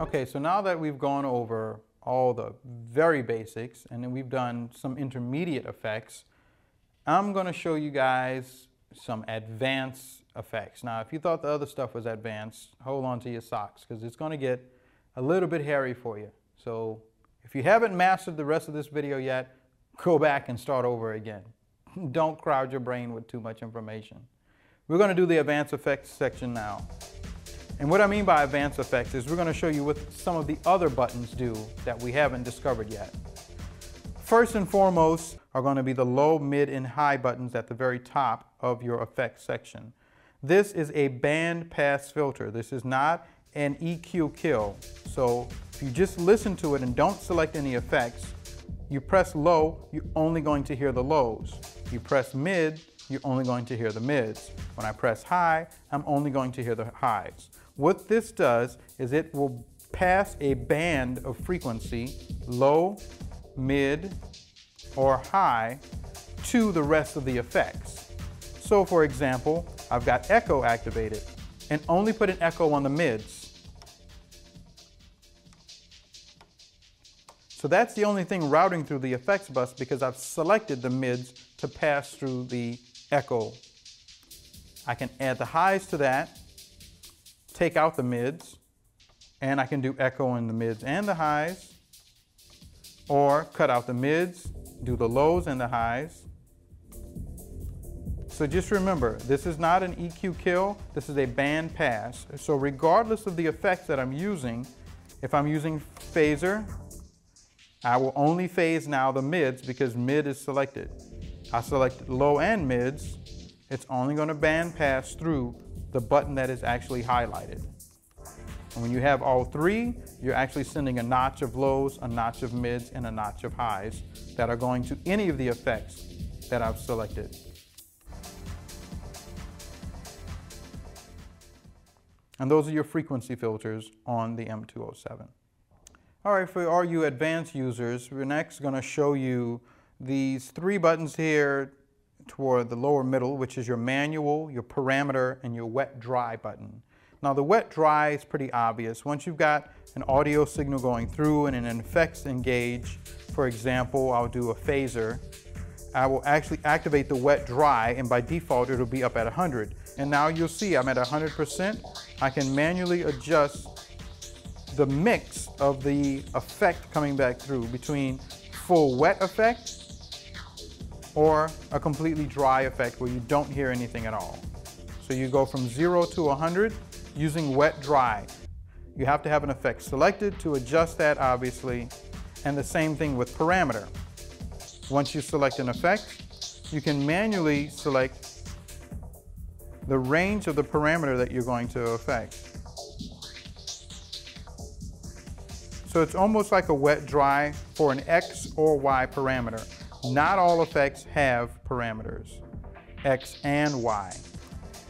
Okay, so now that we've gone over all the very basics and then we've done some intermediate effects, I'm going to show you guys some advanced effects. Now, if you thought the other stuff was advanced, hold on to your socks because it's going to get a little bit hairy for you. So if you haven't mastered the rest of this video yet, go back and start over again. Don't crowd your brain with too much information. We're going to do the advanced effects section now. And what I mean by advanced effects is we're going to show you what some of the other buttons do that we haven't discovered yet. First and foremost are going to be the low, mid, and high buttons at the very top of your effects section. This is a band pass filter. This is not an EQ kill. So if you just listen to it and don't select any effects, you press low, you're only going to hear the lows. You press mid, you're only going to hear the mids. When I press high, I'm only going to hear the highs. What this does is it will pass a band of frequency, low, mid, or high, to the rest of the effects. So for example, I've got echo activated and only put an echo on the mids. So that's the only thing routing through the effects bus because I've selected the mids to pass through the echo. I can add the highs to that, take out the mids, and I can do echo in the mids and the highs, or cut out the mids, do the lows and the highs. So just remember, this is not an EQ kill, this is a band pass. So regardless of the effects that I'm using, if I'm using phaser, I will only phase now the mids because mid is selected. I selected low and mids, it's only going to band pass through the button that is actually highlighted. And when you have all three, you're actually sending a notch of lows, a notch of mids, and a notch of highs that are going to any of the effects that I've selected. And those are your frequency filters on the M207. All right, for all you advanced users, we're next going to show you these three buttons here toward the lower middle, which is your manual, your parameter, and your wet dry button. Now the wet dry is pretty obvious. Once you've got an audio signal going through and an effects engaged, for example, I'll do a phaser, I will actually activate the wet dry and by default it'll be up at 100. And now you'll see I'm at 100%. I can manually adjust the mix of the effect coming back through between full wet effect or a completely dry effect where you don't hear anything at all. So you go from 0 to 100 using wet dry. You have to have an effect selected to adjust that, obviously, and the same thing with parameter. Once you select an effect, you can manually select the range of the parameter that you're going to affect. So it's almost like a wet dry for an X or Y parameter. Not all effects have parameters, X and Y.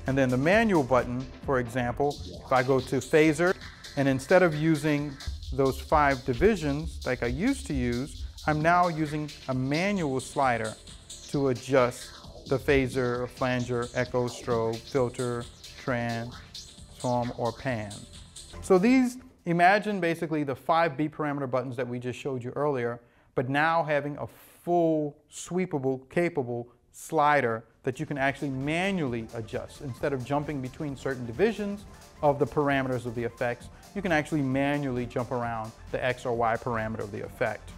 And then the manual button, for example, if I go to phaser, and instead of using those 5 divisions like I used to use, I'm now using a manual slider to adjust the phaser, flanger, echo, strobe, filter, transform, or pan. So these, imagine basically the 5 beat parameter buttons that we just showed you earlier, but now having a full, sweepable, capable slider that you can actually manually adjust. Instead of jumping between certain divisions of the parameters of the effects, you can actually manually jump around the X or Y parameter of the effect.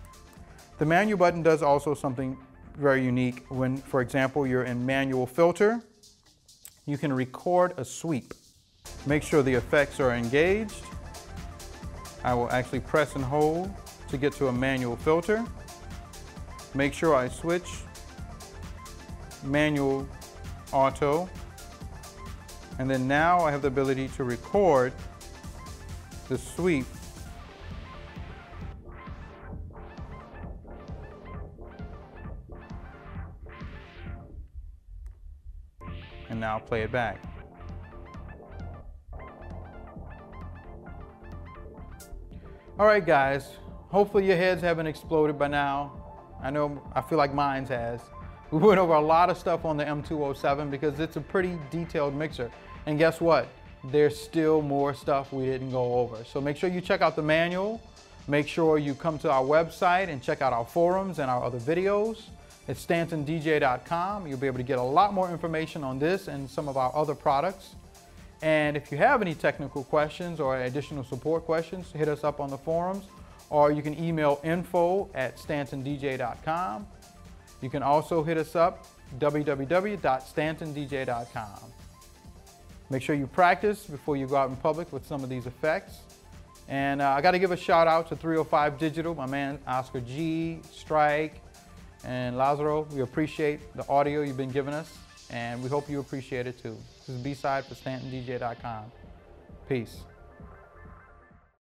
The manual button does also something very unique. When, for example, you're in manual filter, you can record a sweep. Make sure the effects are engaged. I will actually press and hold to get to a manual filter. Make sure I switch manual auto, and then now I have the ability to record the sweep and now play it back. All right guys, hopefully your heads haven't exploded by now. I feel like mine has. We went over a lot of stuff on the M207 because it's a pretty detailed mixer. And guess what? there's still more stuff we didn't go over. So make sure you check out the manual. Make sure you come to our website and check out our forums and our other videos. It's stantondj.com. You'll be able to get a lot more information on this and some of our other products. And if you have any technical questions or additional support questions, hit us up on the forums, or you can email info@stantondj.com. You can also hit us up, www.stantondj.com. Make sure you practice before you go out in public with some of these effects. And I got to give a shout out to 305 Digital, my man Oscar G, Strike, and Lazaro. We appreciate the audio you've been giving us, and we hope you appreciate it too. This is B-Side for StantonDJ.com. Peace.